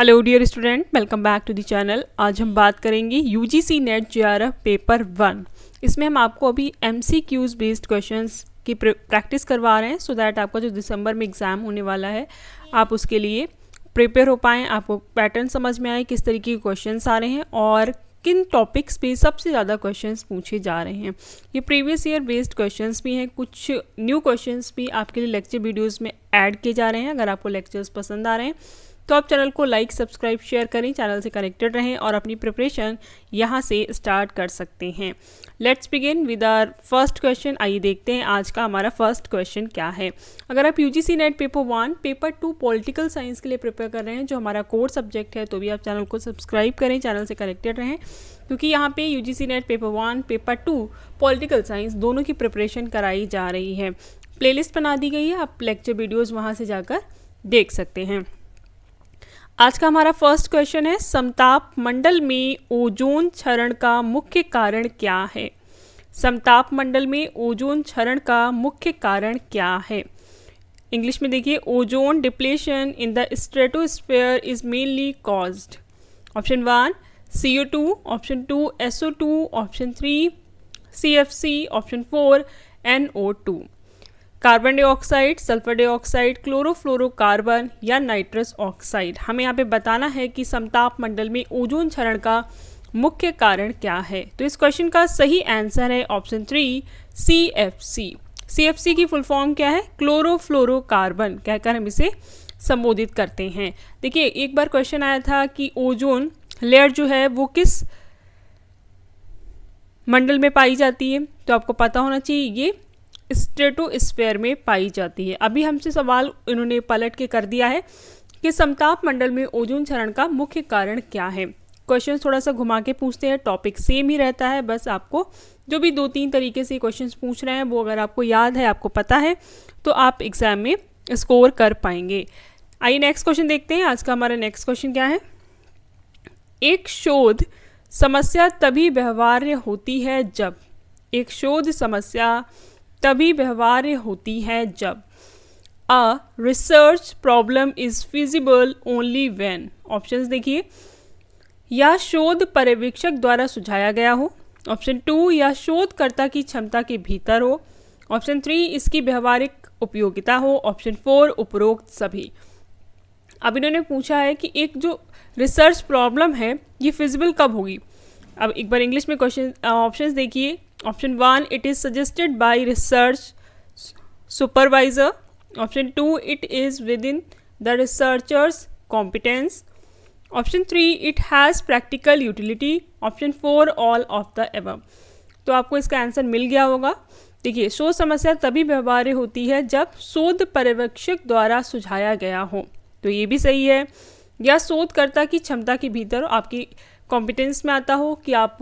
Hello dear student, welcome back to the channel. आज हम बात करेंगे यूजीसी नेट जेआरएफ पेपर 1। इसमें हम आपको अभी एमसीक्यूज बेस्ड क्वेश्चंस की प्रैक्टिस करवा रहे हैं सो दैट आपका जो दिसंबर में एग्ज़ाम होने वाला है आप उसके लिए प्रिपेयर हो पाएँ, आपको पैटर्न समझ में आए किस तरीके के क्वेश्चंस आ रहे हैं और किन टॉपिक्स पे सबसे ज़्यादा क्वेश्चंस पूछे जा रहे हैं। ये प्रीवियस ईयर बेस्ड क्वेश्चंस भी हैं, कुछ न्यू क्वेश्चंस भी आपके लिए लेक्चर वीडियोस में ऐड किए जा रहे हैं। अगर आपको लेक्चर्स पसंद आ रहे हैं तो आप चैनल को लाइक सब्सक्राइब शेयर करें, चैनल से कनेक्टेड रहें और अपनी प्रिपरेशन यहाँ से स्टार्ट कर सकते हैं। Let's begin with our first question. आइए देखते हैं आज का हमारा फर्स्ट क्वेश्चन क्या है। अगर आप UGC net paper 1 paper 2 political science के लिए प्रिपेयर कर रहे हैं जो हमारा कोर सब्जेक्ट है, तो भी आप चैनल को सब्सक्राइब करें, चैनल से कनेक्टेड रहें, क्योंकि यहाँ पे UGC net paper 1 paper 2 political science दोनों की प्रिपरेशन कराई जा रही है। प्लेलिस्ट बना दी गई है, आप लेक्चर वीडियोज़ वहाँ से जाकर देख सकते हैं। आज का हमारा फर्स्ट क्वेश्चन है, समताप मंडल में ओजोन क्षरण का मुख्य कारण क्या है। समताप मंडल में ओजोन क्षरण का मुख्य कारण क्या है। इंग्लिश में देखिए, ozone depletion in the stratosphere is mainly caused. Option 1 CO2, option 2 SO2, option 3 CFC, option 4 NO2। Carbon dioxide, sulphur dioxide, chlorofluorocarbon या नाइट्रस ऑक्साइड। हमें यहाँ पे बताना है कि समताप मंडल में ओजोन क्षरण का मुख्य कारण क्या है। तो इस क्वेश्चन का सही आंसर है ऑप्शन 3 CFC। CFC की फुल फॉर्म क्या है? क्लोरोफ्लोरोकार्बन कहकर हम इसे संबोधित करते हैं। देखिए, एक बार क्वेश्चन आया था कि ओजोन लेयर जो है वो किस मंडल में पाई जाती है, तो आपको पता होना चाहिए ये स्ट्रेटोस्फेयर में पाई जाती है। अभी हमसे सवाल इन्होंने पलट के कर दिया है कि समताप मंडल में ओजोन क्षरण का मुख्य कारण क्या है। क्वेश्चन थोड़ा सा घुमा के पूछते हैं, टॉपिक सेम ही रहता है, बस आपको जो भी 2-3 तरीके से क्वेश्चंस पूछ रहे हैं वो अगर आपको याद है, आपको पता है, तो आप एग्जाम में स्कोर कर पाएंगे। आइए नेक्स्ट क्वेश्चन देखते हैं। आज का हमारा नेक्स्ट क्वेश्चन क्या है। एक शोध समस्या तभी व्यवहार्य होती है जब, एक शोध समस्या तभी व्यवहार्य होती है जब a research problem is feasible only when. Options देखिए, या शोध पर्यवेक्षक द्वारा सुझाया गया हो, ऑप्शन 2 या शोधकर्ता की क्षमता के भीतर हो, ऑप्शन 3 इसकी व्यवहारिक उपयोगिता हो, ऑप्शन 4 उपरोक्त सभी। अब इन्होंने पूछा है कि एक जो रिसर्च प्रॉब्लम है ये फिजिबल कब होगी। अब एक बार इंग्लिश में क्वेश्चन ऑप्शंस देखिए। Option 1 it is suggested by research supervisor, option 2 it is with in the researchers competence, option 3 it has practical utility, option 4 all of the above. तो आपको इसका आंसर मिल गया होगा। देखिए, शोध समस्या तभी व्यवहार्य होती है जब शोध पर्यवेक्षक द्वारा सुझाया गया हो, तो ये भी सही है, या शोधकर्ता की क्षमता के भीतर आपकी कॉम्पिटेंस में आता हो कि आप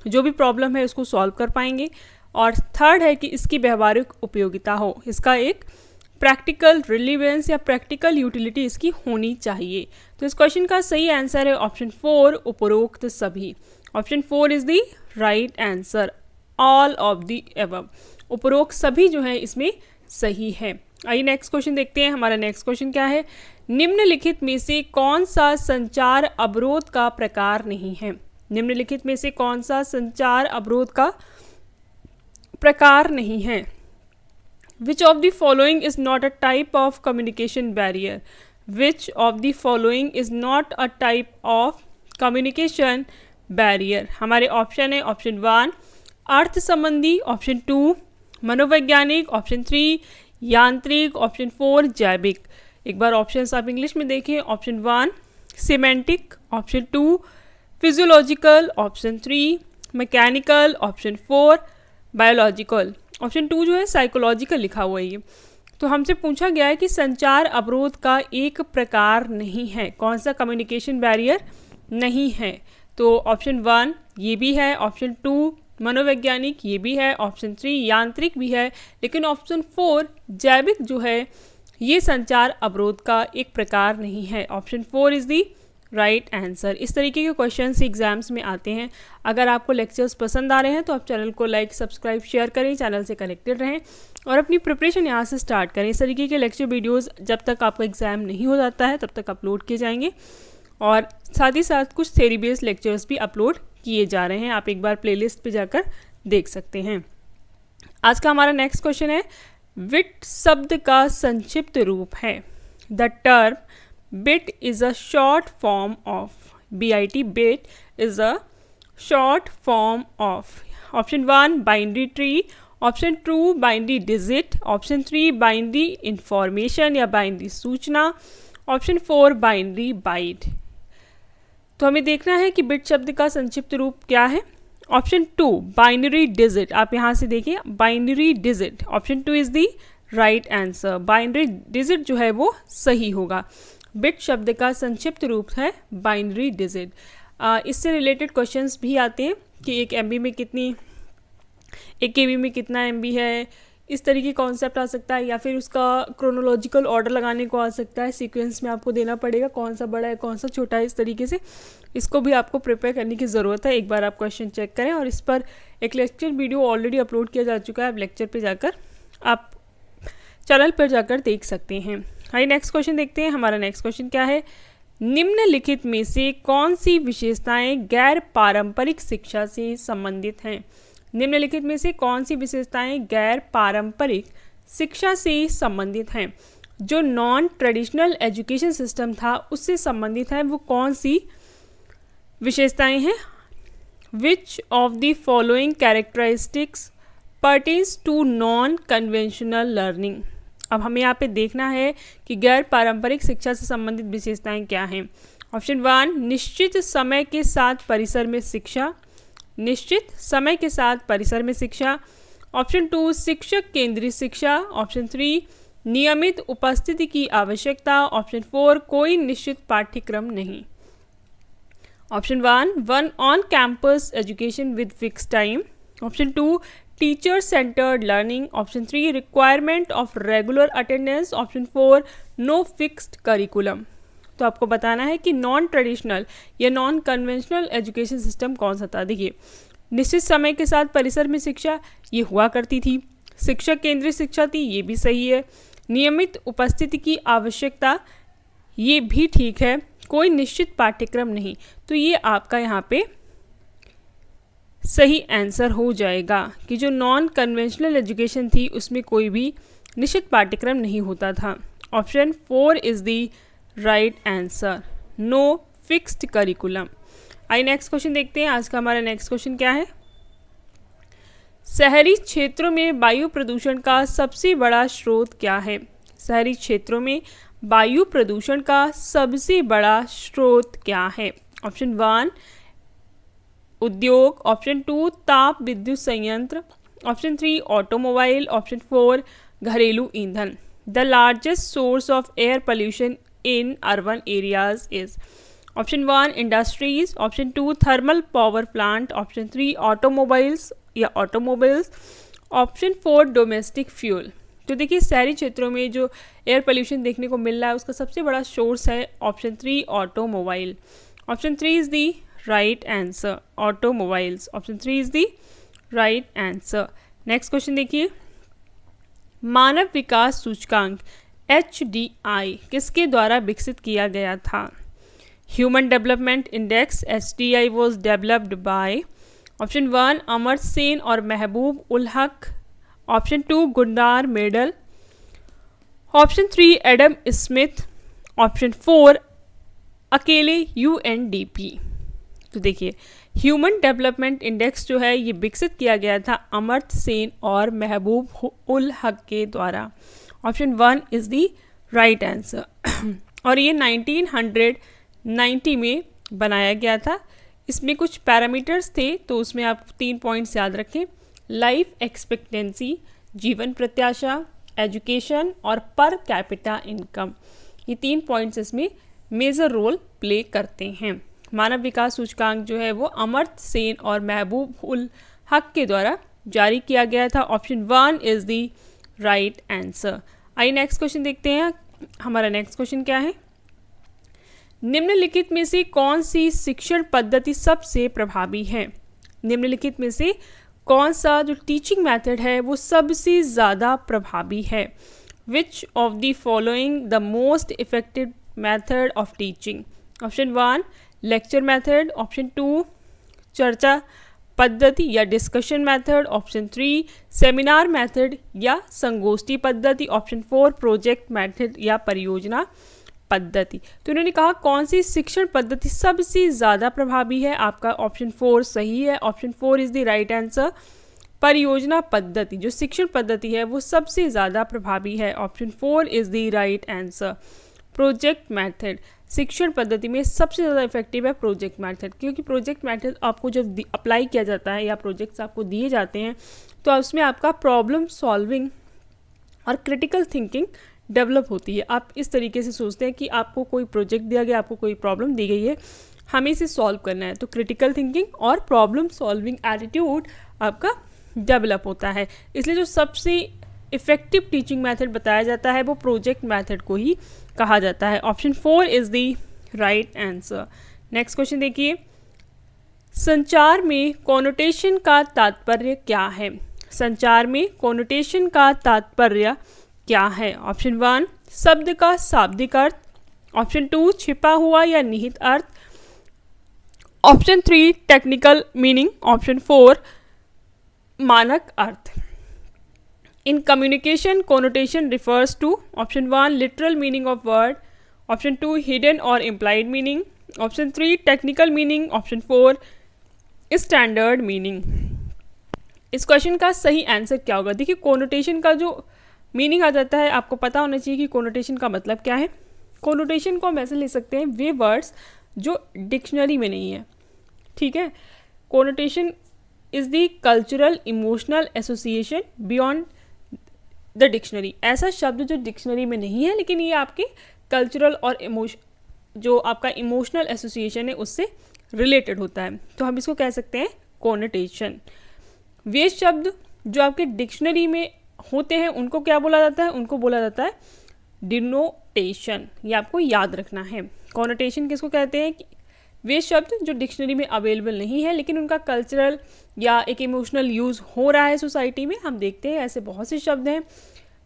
जो भी प्रॉब्लम है उसको सॉल्व कर पाएंगे, और थर्ड है कि इसकी व्यवहारिक उपयोगिता हो, इसका एक प्रैक्टिकल रिलीवेंस या प्रैक्टिकल यूटिलिटी इसकी होनी चाहिए। तो इस क्वेश्चन का सही आंसर है ऑप्शन 4 उपरोक्त सभी। Option 4 is the right answer, all of the above. उपरोक्त सभी जो है इसमें सही है। आइए नेक्स्ट क्वेश्चन देखते हैं। हमारा नेक्स्ट क्वेश्चन क्या है, निम्नलिखित में से कौन सा संचार अवरोध का प्रकार नहीं है। निम्नलिखित में से कौन सा संचार अवरोध का प्रकार नहीं है। विच of the following is not a type of communication barrier. Which of the following is not a type of communication barrier. हमारे ऑप्शन है ऑप्शन 1 अर्थ संबंधी, ऑप्शन 2 मनोवैज्ञानिक, ऑप्शन 3 यांत्रिक, ऑप्शन 4 जैविक। एक बार ऑप्शंस आप इंग्लिश में देखें। Option 1 semantic, option 2 physiological, option 3 mechanical, option 4 biological. Option 2 जो है साइकोलॉजिकल लिखा हुआ है ये। तो हमसे पूछा गया है कि संचार अवरोध का एक प्रकार नहीं है, कौन सा कम्युनिकेशन बैरियर नहीं है। तो ऑप्शन 1 ये भी है, ऑप्शन 2 मनोवैज्ञानिक ये भी है, ऑप्शन 3 यांत्रिक भी है, लेकिन ऑप्शन 4 जैविक जो है ये संचार अवरोध का एक प्रकार नहीं है। Option 4 is the right answer. इस तरीके के क्वेश्चंस एग्जाम्स में आते हैं। अगर आपको लेक्चर्स पसंद आ रहे हैं तो आप चैनल को लाइक सब्सक्राइब शेयर करें, चैनल से कनेक्टेड रहें और अपनी प्रिपरेशन यहाँ से स्टार्ट करें। इस तरीके के लेक्चर वीडियोस जब तक आपका एग्ज़ाम नहीं हो जाता है तब तक अपलोड किए जाएंगे और साथ ही साथ कुछ थ्योरी बेस्ड लेक्चर्स भी अपलोड किए जा रहे हैं, आप एक बार प्लेलिस्ट पे जाकर देख सकते हैं। आज का हमारा नेक्स्ट क्वेश्चन है, बिट शब्द का संक्षिप्त रूप है। The term bit is a short form of, BIT, bit is a short form of. Option 1 binary tree, option 2 binary digit, option 3 binary information या बाइनरी सूचना, ऑप्शन 4 बाइनरी बाइट। तो हमें देखना है कि बिट शब्द का संक्षिप्त रूप क्या है। ऑप्शन 2 बाइनरी डिजिट, आप यहाँ से देखिए binary digit, option 2 is the right answer. Binary digit जो है वो सही होगा। बिट शब्द का संक्षिप्त रूप है बाइनरी डिजिट। इससे रिलेटेड क्वेश्चंस भी आते हैं कि एक MB में कितनी, एक KB में कितना MB है, इस तरीके कॉन्सेप्ट आ सकता है, या फिर उसका क्रोनोलॉजिकल ऑर्डर लगाने को आ सकता है, सीक्वेंस में आपको देना पड़ेगा कौन सा बड़ा है कौन सा छोटा है, इस तरीके से इसको भी आपको प्रिपेयर करने की ज़रूरत है। एक बार आप क्वेश्चन चेक करें, और इस पर एक लेक्चर वीडियो ऑलरेडी अपलोड किया जा चुका है, आप लेक्चर पे जाकर आप चैनल पर जाकर देख सकते हैं। आइए नेक्स्ट क्वेश्चन देखते हैं। हमारा नेक्स्ट क्वेश्चन क्या है, निम्नलिखित में से कौन सी विशेषताएं गैर पारंपरिक शिक्षा से संबंधित हैं। निम्नलिखित में से कौन सी विशेषताएं गैर पारंपरिक शिक्षा से संबंधित हैं। जो नॉन ट्रेडिशनल एजुकेशन सिस्टम था उससे संबंधित है, वो कौन सी विशेषताएं हैं। Which of the following characteristics pertains to non conventional learning. अब हमें यहाँ पे देखना है कि गैर पारंपरिक शिक्षा से संबंधित विशेषताएं क्या हैं। ऑप्शन 1 निश्चित समय के साथ परिसर में शिक्षा, निश्चित समय के साथ परिसर में शिक्षा। ऑप्शन 2 शिक्षक केंद्रित शिक्षा। ऑप्शन 3 नियमित उपस्थिति की आवश्यकता। ऑप्शन 4 कोई निश्चित पाठ्यक्रम नहीं। Option 1 on campus education with fix time. Option 2 teacher centred learning. Option 3 requirement of regular attendance. Option 4 no fixed curriculum. तो आपको बताना है कि नॉन ट्रेडिशनल या नॉन कन्वेंशनल एजुकेशन सिस्टम कौन सा था। देखिए, निश्चित समय के साथ परिसर में शिक्षा ये हुआ करती थी, शिक्षक केंद्रित शिक्षा थी, ये भी सही है। नियमित उपस्थिति की आवश्यकता, ये भी ठीक है। कोई निश्चित पाठ्यक्रम नहीं, तो ये आपका यहाँ पे सही आंसर हो जाएगा कि जो नॉन कन्वेंशनल एजुकेशन थी उसमें कोई भी निश्चित पाठ्यक्रम नहीं होता था। Option 4 is the right answer, no fixed curriculum. आइए नेक्स्ट क्वेश्चन देखते हैं। आज का हमारा नेक्स्ट क्वेश्चन क्या है, शहरी क्षेत्रों में वायु प्रदूषण का सबसे बड़ा स्रोत क्या है। शहरी क्षेत्रों में वायु प्रदूषण का सबसे बड़ा स्रोत क्या है। ऑप्शन 1 उद्योग। ऑप्शन 2 ताप विद्युत संयंत्र। Option 3 automobile. ऑप्शन 4 घरेलू ईंधन। The largest source of air pollution in urban areas is. Option 1 industries. Option 2 thermal power plant. Option 3 automobiles या automobiles. Option 4 domestic fuel. तो देखिए शहरी क्षेत्रों में जो एयर पोल्यूशन देखने को मिल रहा है उसका सबसे बड़ा सोर्स है option 3 automobile. Option 3 is the right answer, automobiles. Option 3 is the right answer. Next question देखिए, मानव विकास सूचकांक HDI किसके द्वारा विकसित किया गया था। Human development index HDI was developed by. Option 1 Amartya Sen और Mahbub ul Haq. Option 2 Gunnar Myrdal. Option 3 Adam Smith. Option 4 अकेले UNDP। तो देखिए ह्यूमन डेवलपमेंट इंडेक्स जो है ये विकसित किया गया था अमर्त्य सेन और महबूब उल हक के द्वारा। Option 1 is the right answer. और ये 1990 में बनाया गया था। इसमें कुछ पैरामीटर्स थे, तो उसमें आप 3 पॉइंट्स याद रखें, लाइफ एक्सपेक्टेंसी, जीवन प्रत्याशा, एजुकेशन और पर कैपिटा इनकम। ये 3 पॉइंट्स इसमें मेजर रोल प्ले करते हैं। मानव विकास सूचकांक जो है वो अमर्त्य सेन और महबूब उल हक के द्वारा जारी किया गया था। Option 1 is the right answer. आइए नेक्स्ट क्वेश्चन देखते हैं। हमारा नेक्स्ट क्वेश्चन क्या है, निम्नलिखित में से कौन सी शिक्षण पद्धति सबसे प्रभावी है। निम्नलिखित में से कौन सा जो टीचिंग मेथड है वो सबसे ज़्यादा प्रभावी है। विच of the following the most effective method of teaching. Option 1 lecture method, option 2 चर्चा पद्धति या discussion method, option 3 seminar method या संगोष्ठी पद्धति, ऑप्शन 4 प्रोजेक्ट मेथड या परियोजना पद्धति। तो उन्होंने कहा कौन सी शिक्षण पद्धति सबसे ज़्यादा प्रभावी है, आपका ऑप्शन 4 सही है, option 4 is the right answer. परियोजना पद्धति जो शिक्षण पद्धति है वो सबसे ज़्यादा प्रभावी है, option 4 is the right answer. Project method शिक्षण पद्धति में सबसे ज़्यादा इफेक्टिव है प्रोजेक्ट मेथड, क्योंकि प्रोजेक्ट मेथड आपको जब अप्लाई किया जाता है या प्रोजेक्ट्स आपको दिए जाते हैं तो उसमें आपका प्रॉब्लम सॉल्विंग और क्रिटिकल थिंकिंग डेवलप होती है। आप इस तरीके से सोचते हैं कि आपको कोई प्रोजेक्ट दिया गया, आपको कोई प्रॉब्लम दी गई है, हमें इसे सॉल्व करना है, तो क्रिटिकल थिंकिंग और प्रॉब्लम सॉल्विंग एटीट्यूड आपका डेवलप होता है। इसलिए जो सबसे इफ़ेक्टिव टीचिंग मेथड बताया जाता है वो प्रोजेक्ट मेथड को ही कहा जाता है। Option 4 is the right answer. Next question देखिए, संचार में कॉनोटेशन का तात्पर्य क्या है? संचार में कॉनोटेशन का तात्पर्य क्या है? ऑप्शन 1 शब्द का शाब्दिक अर्थ, ऑप्शन 2 छिपा हुआ या निहित अर्थ, ऑप्शन 3 टेक्निकल मीनिंग, ऑप्शन 4 मानक अर्थ। In communication connotation refers to option 1 literal meaning of word, option 2 hidden or implied meaning, option 3 technical meaning, option 4 standard meaning। इस क्वेश्चन का सही आंसर क्या होगा? देखिए कोनोटेशन का जो मीनिंग आ जाता है आपको पता होना चाहिए कि कोनोटेशन का मतलब क्या है। कोनोटेशन को हम ऐसे ले सकते हैं वे वर्ड्स जो डिक्शनरी में नहीं है, ठीक है। Connotation is the cultural emotional association beyond the dictionary, ऐसा शब्द जो डिक्शनरी में नहीं है लेकिन ये आपके कल्चरल और जो आपका इमोशनल एसोसिएशन है उससे रिलेटेड होता है, तो हम इसको कह सकते हैं कोनोटेशन। वे शब्द जो आपके डिक्शनरी में होते हैं उनको क्या बोला जाता है? उनको बोला जाता है डिनोटेशन, ये आपको याद रखना है। कोनोटेशन किसको कहते हैं? वे शब्द जो डिक्शनरी में अवेलेबल नहीं है लेकिन उनका कल्चरल या एक इमोशनल यूज़ हो रहा है सोसाइटी में, हम देखते हैं ऐसे बहुत से शब्द हैं,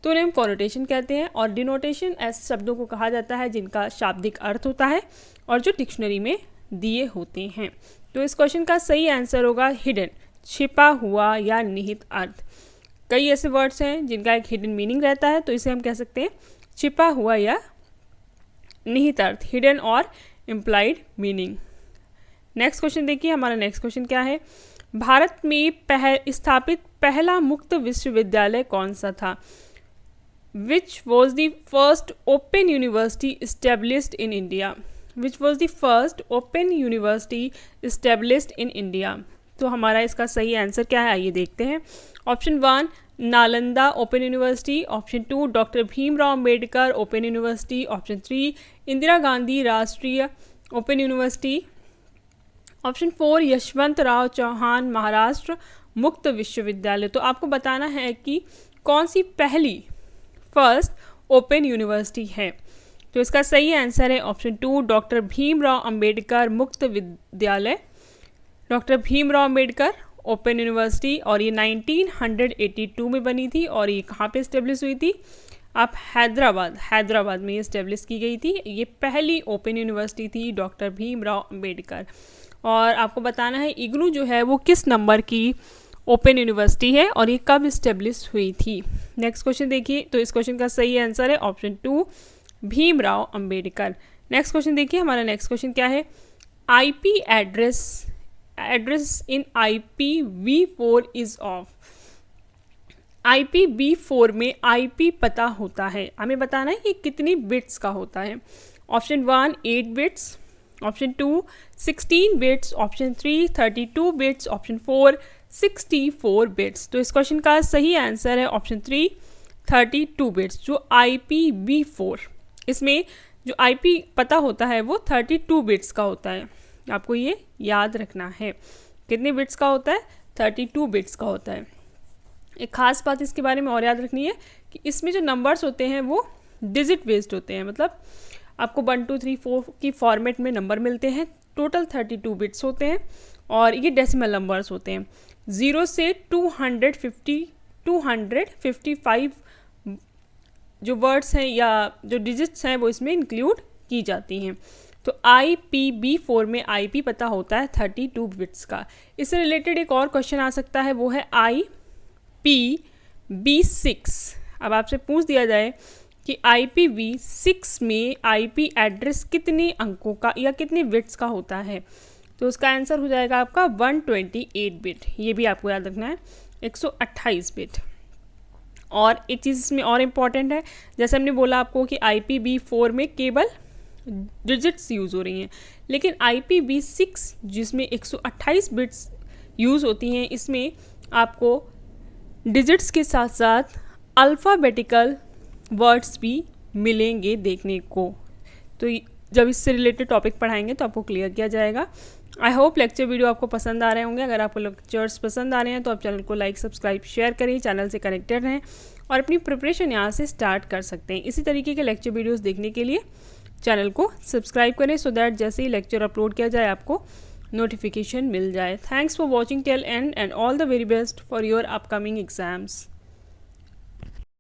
तो उन्हें हम कोनोटेशन कहते हैं। और डिनोटेशन ऐसे शब्दों को कहा जाता है जिनका शाब्दिक अर्थ होता है और जो डिक्शनरी में दिए होते हैं। तो इस क्वेश्चन का सही आंसर होगा हिडन, छिपा हुआ या निहित अर्थ। कई ऐसे वर्ड्स हैं जिनका एक हिडन मीनिंग रहता है, तो इसे हम कह सकते हैं छिपा हुआ या निहित अर्थ, हिडन और इम्प्लाइड मीनिंग। नेक्स्ट क्वेश्चन देखिए, हमारा नेक्स्ट क्वेश्चन क्या है? भारत में स्थापित पहला मुक्त विश्वविद्यालय कौन सा था? Which was the first open university established in India? Which was the first open university established in India? तो हमारा इसका सही आंसर क्या है, आइए देखते हैं। Option 1 Nalanda open university, option 2 doctor Bhimrao Ambedkar open university, option 3 Indira Gandhi राष्ट्रीय open university, option 4 Yashwantrao Chavan Maharashtra मुक्त विश्वविद्यालय। तो आपको बताना है कि कौन सी पहली फर्स्ट ओपन यूनिवर्सिटी है। तो इसका सही आंसर है ऑप्शन 2 डॉक्टर भीमराव अम्बेडकर मुक्त विद्यालय, doctor Bhimrao Ambedkar open university, और ये 1982 में बनी थी। और ये कहाँ पे इस्टेब्लिश हुई थी? आप हैदराबाद में इस्टेब्लिश की गई थी। ये पहली ओपन यूनिवर्सिटी थी डॉक्टर भीमराव अम्बेडकर। और आपको बताना है इग्नू जो है वो किस नंबर की ओपन यूनिवर्सिटी है और ये कब इस्टेब्लिश हुई थी। नेक्स्ट क्वेश्चन देखिए, तो इस क्वेश्चन का सही आंसर है option 2 Bhimrao Ambedkar. Next question देखिए, हमारा नेक्स्ट क्वेश्चन क्या है? IP address in IPv4 is of. IPv4 में IP पता होता है, हमें बताना है कि कितनी बिट्स का होता है। Option 1 8 bits, option 2 16 bits, option 3 32 bits, option 4 64 bits. तो इस क्वेश्चन का सही आंसर है ऑप्शन 3 32 बिट्स। जो IPv4 इसमें जो IP पता होता है वो 32 बिट्स का होता है, आपको ये याद रखना है। कितने बिट्स का होता है? 32 बिट्स का होता है। एक खास बात इसके बारे में और याद रखनी है कि इसमें जो नंबर्स होते हैं वो डिजिट बेस्ड होते हैं, मतलब आपको 1 2 3 4 की फॉर्मेट में नंबर मिलते हैं। टोटल 32 बिट्स होते हैं और ये डेसिमल नंबर्स होते हैं। 0 से 255 जो वर्ड्स हैं या जो डिजिट्स हैं वो इसमें इंक्लूड की जाती हैं। तो IPv4 में IP पता होता है 32 बिट्स का। इससे रिलेटेड एक और क्वेश्चन आ सकता है, वो है IPv6। अब आपसे पूछ दिया जाए कि IPv6 में IP एड्रेस कितने अंकों का या कितने बिट्स का होता है, तो उसका आंसर हो जाएगा आपका 128 बिट। ये भी आपको याद रखना है, 128 बिट। और एक चीज़ इसमें और इम्पॉर्टेंट है, जैसे हमने बोला आपको कि IPv4 में केवल डिजिट्स यूज़ हो रही हैं, लेकिन IPv6 जिसमें 128 बिट्स यूज़ होती हैं, इसमें आपको डिजिट्स के साथ साथ अल्फ़ाबेटिकल वर्ड्स भी मिलेंगे देखने को। तो जब इससे रिलेटेड टॉपिक पढ़ाएंगे तो आपको क्लियर किया जाएगा। आई होप लेक्चर वीडियो आपको पसंद आ रहे होंगे। अगर आपको लेक्चर्स पसंद आ रहे हैं तो आप चैनल को लाइक सब्सक्राइब शेयर करें, चैनल से कनेक्टेड रहें और अपनी प्रिपरेशन यहाँ से स्टार्ट कर सकते हैं। इसी तरीके के लेक्चर वीडियोस देखने के लिए चैनल को सब्सक्राइब करें, सो दैट जैसे ही लेक्चर अपलोड किया जाए आपको नोटिफिकेशन मिल जाए। Thanks for watching till and all the very best for your upcoming exams.